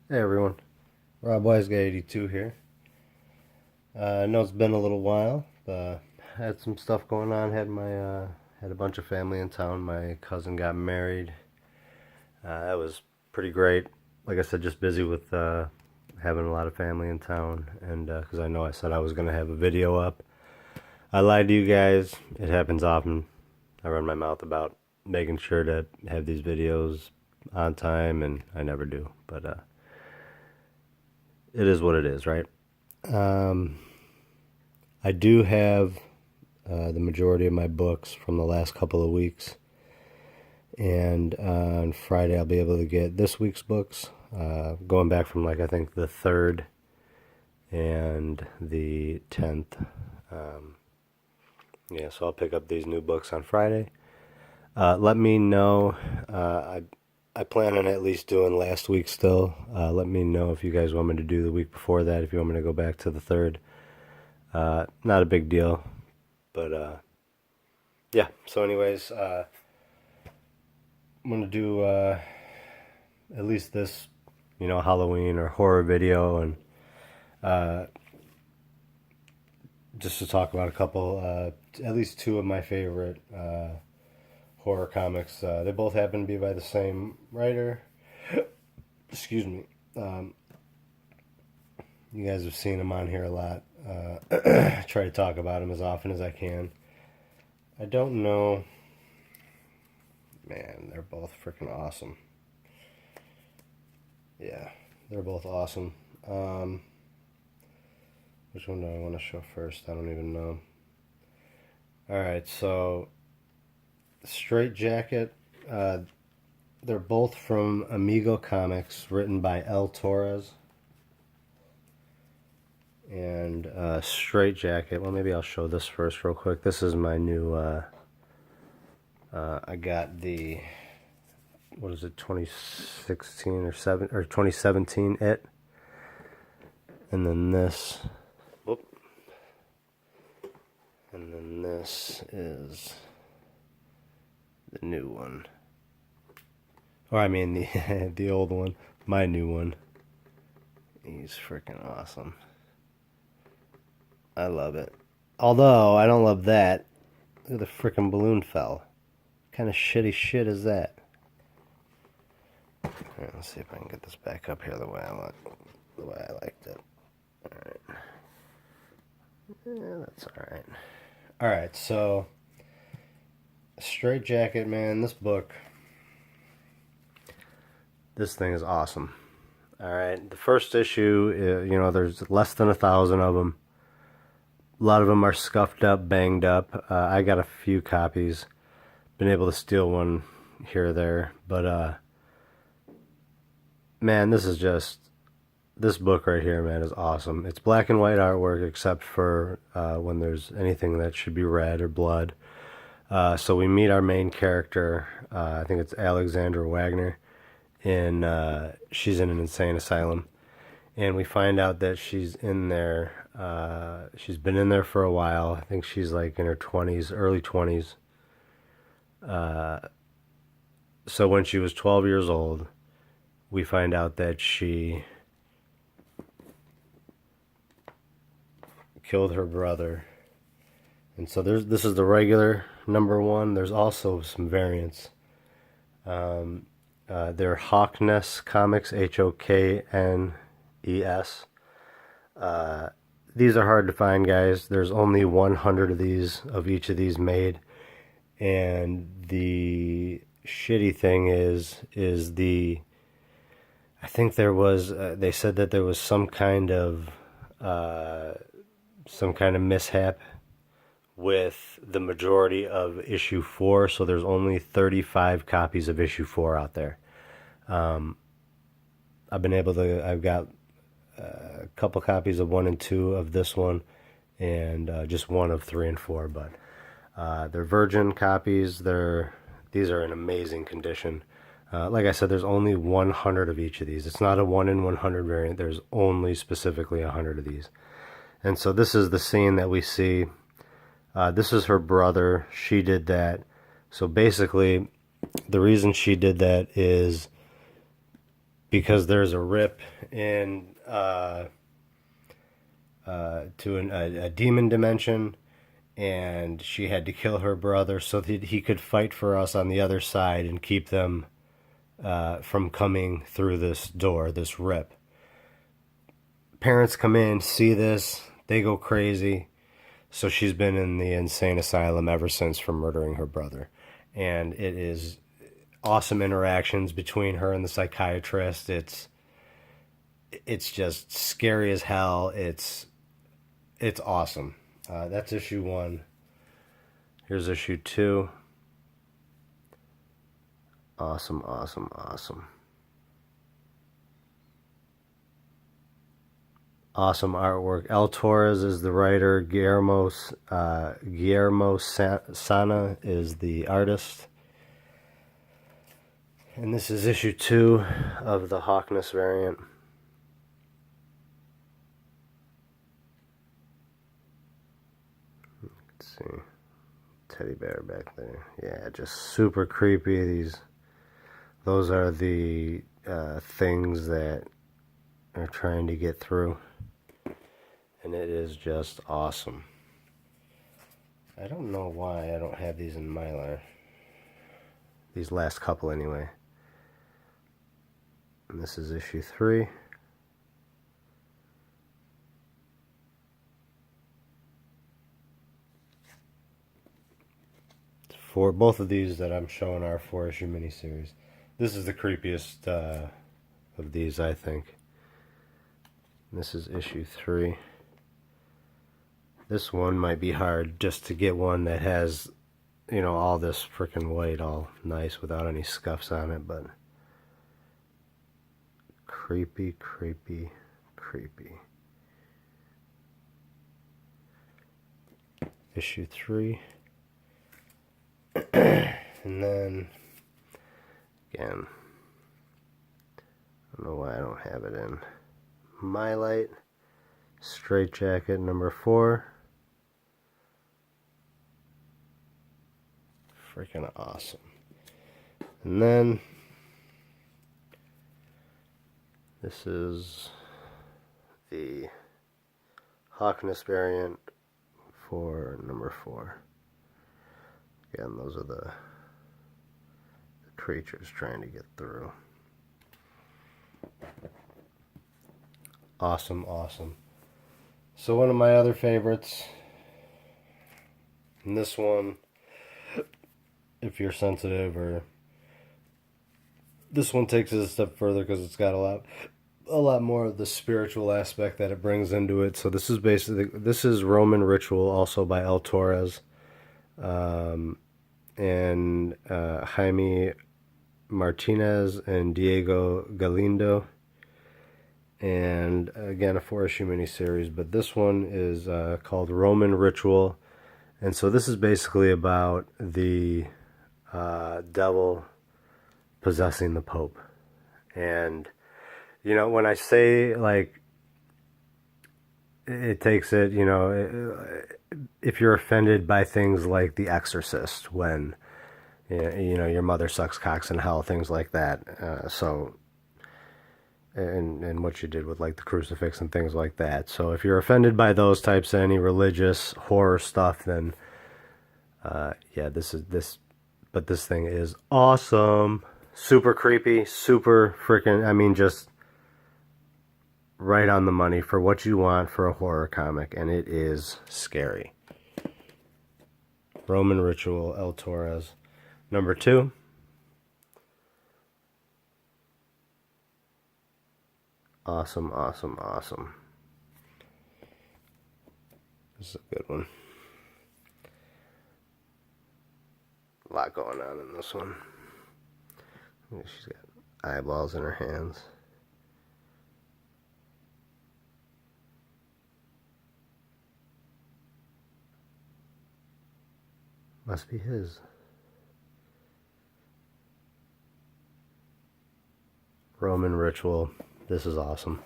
Hey everyone, Rob Wiseguy82 here. I know it's been a little while, but had some stuff going on. Had a bunch of family in town. My cousin got married. That was pretty great. Like I said, just busy with having a lot of family in town, and because I know I said I was gonna have a video up, I lied to you guys. It happens often. I run my mouth about making sure to have these videos on time, and I never do. But it is what it is, right? Um, I do have the majority of my books from the last couple of weeks, and on Friday I'll be able to get this week's books, going back from like I think the 3rd and the 10th. Yeah, so I'll pick up these new books on Friday. Let me know. I plan on at least doing last week still. Let me know if you guys want me to do the week before that. If you want me to go back to the 3rd, not a big deal. But yeah. So, anyways, I'm gonna do at least this, Halloween or horror video, and uh, just to talk about a couple, at least two of my favorite horror comics. They both happen to be by the same writer. Excuse me. You guys have seen them on here a lot. I try to talk about them as often as I can. I don't know. Man, they're both freaking awesome. Yeah, they're both awesome. Which one do I want to show first? I don't even know. Alright, so Straight Jacket. They're both from Amigo Comics, written by Torres. And Straight Jacket. Well, maybe I'll show this first, real quick. This is my new. I got the. What is it? 2016 or 2017 It. And then this. Whoop. And then this is the new one. Or I mean the the old one. My new one. He's freaking awesome. I love it. Although I don't love that. Look at the freaking balloon fell. What kind of shitty shit is that? Alright, let's see if I can get this back up here the way I liked it. Alright. Yeah, that's alright. Alright, so Straight Jacket, man, this book. This thing is awesome. Alright, the first issue, there's less than 1,000 of them. A lot of them are scuffed up, banged up. I got a few copies. Been able to steal one here or there. But, man, this book right here, man, is awesome. It's black and white artwork except for when there's anything that should be red or blood. So we meet our main character. I think it's Alexandra Wagner. She's in an insane asylum. And we find out that she's in there. She's been in there for a while. I think she's like in her 20s, early 20s. So when she was 12 years old, we find out that she killed her brother. And so this is the regular #1. There's also some variants. They're Hawkness Comics, Hoknes. These are hard to find, guys. There's only 100 of each of these made, and the shitty thing is I think there was. They said that there was some kind of mishap with the majority of issue 4, so there's only 35 copies of issue 4 out there. I've got a couple copies of 1 and 2 of this one, and just one of 3 and 4. But they're virgin copies. These are in amazing condition. Like I said, there's only 100 of each of these. It's not a 1 in 100 variant. There's only specifically 100 of these. And so this is the scene that we see. This is her brother. She did that. So basically, the reason she did that is because there's a rip in to a demon dimension, and she had to kill her brother so that he could fight for us on the other side and keep them from coming through this door, this rip. Parents come in, see this, they go crazy. So she's been in the insane asylum ever since for murdering her brother. And it is awesome interactions between her and the psychiatrist. It's just scary as hell. It's awesome. That's issue 1. Here's issue 2. Awesome, awesome, awesome. Awesome artwork. Torres is the writer. Guillermo Sana is the artist. And this is issue 2 of the Hawkness variant. Let's see. Teddy bear back there. Yeah, just super creepy. Those are the things that are trying to get through. And it is just awesome. I don't know why I don't have these in Mylar. These last couple anyway. And this is issue 3. For both of these that I'm showing are 4-issue miniseries. This is the creepiest of these, I think. This is issue 3. This one might be hard just to get one that has, you know, all this freaking white all nice without any scuffs on it, but creepy, creepy, creepy. Issue 3. And then, again, I don't know why I don't have it in My Light. Straight Jacket number 4. Freaking awesome. And then this is the Hawkness variant for number 4. Again, those are the creatures trying to get through. Awesome, awesome. So one of my other favorites, and this one, if you're sensitive, or this one takes it a step further because it's got a lot more of the spiritual aspect that it brings into it. So this is Roman Ritual, also by Torres, and Jaime Martinez and Diego Galindo. And again, a 4-issue miniseries, but this one is called Roman Ritual. And so this is basically about the devil possessing the Pope. And, you know, when I say, like, it takes it, you know, if you're offended by things like The Exorcist, when, you know, your mother sucks cocks in hell, things like that. And what you did with, like, the crucifix and things like that. So if you're offended by those types of any religious horror stuff, then yeah, but this thing is awesome. Super creepy, super freaking, I mean, just right on the money for what you want for a horror comic, and it is scary. Roman Ritual, El Torres. Number 2. Awesome, awesome, awesome. This is a good one. A lot going on in this one. She's got eyeballs in her hands. Must be his. Roman Ritual. This is awesome.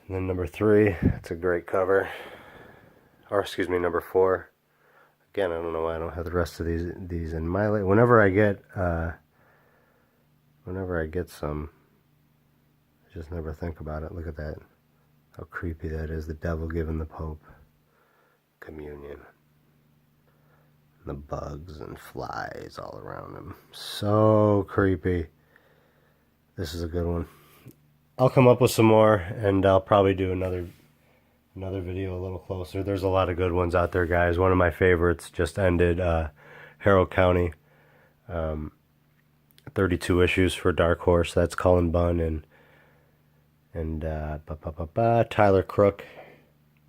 And then number 3, it's a great cover. Or excuse me, number 4. Again, I don't know why I don't have the rest of these in my light. Whenever whenever I get some, I just never think about it. Look at that. How creepy that is. The devil giving the Pope communion. The bugs and flies all around him. So creepy. This is a good one. I'll come up with some more, and I'll probably do another video a little closer. There's a lot of good ones out there, guys. One of my favorites just ended, Harrow County. 32 issues for Dark Horse. That's Cullen Bunn and Tyler Crook.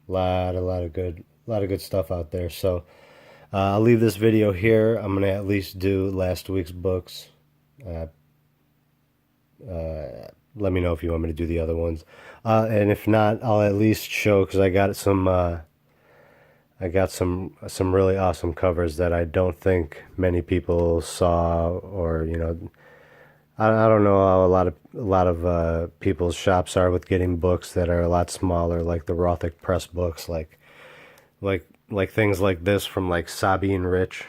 Lot of good stuff out there. So I'll leave this video here. I'm gonna at least do last week's books. Let me know if you want me to do the other ones, and if not, I'll at least show, because I got some really awesome covers that I don't think many people saw, or I don't know how a lot of people's shops are with getting books that are a lot smaller, like the Rothic Press books, like things like this from like Sabine Rich.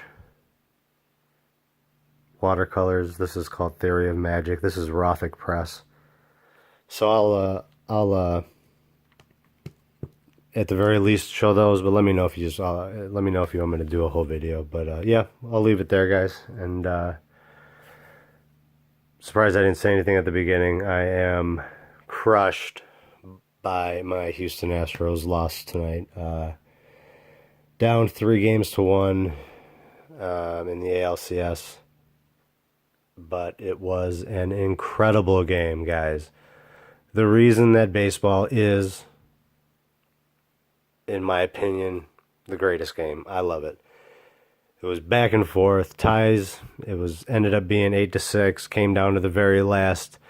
Watercolors. This is called Theory of Magic. This is Rothic Press. So I'll at the very least show those, but let me know if you let me know if you want me to do a whole video. But yeah, I'll leave it there, guys. And surprised I didn't say anything at the beginning. I am crushed by my Houston Astros loss tonight. Down 3-1 in the ALCS. But it was an incredible game, guys. The reason that baseball is, in my opinion, the greatest game. I love it. It was back and forth, ties. It ended up being 8-6. Came down to the very last.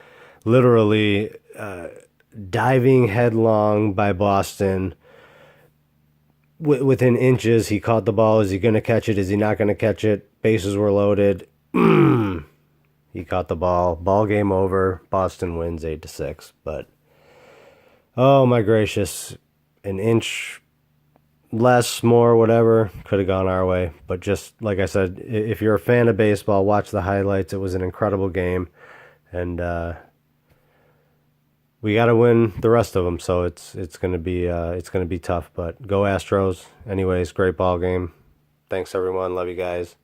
Literally diving headlong by Boston. Within inches, he caught the ball. Is he going to catch it? Is he not going to catch it? Bases were loaded. He caught the ball. Ball game over. Boston wins 8-6. But oh my gracious, an inch less, more, whatever, could have gone our way. But just like I said, if you're a fan of baseball, watch the highlights. It was an incredible game, and we got to win the rest of them. So it's gonna be tough. But go Astros. Anyways, great ball game. Thanks everyone. Love you guys.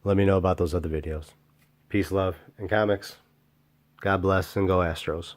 Let me know about those other videos. Peace, love, and comics. God bless, and go Astros.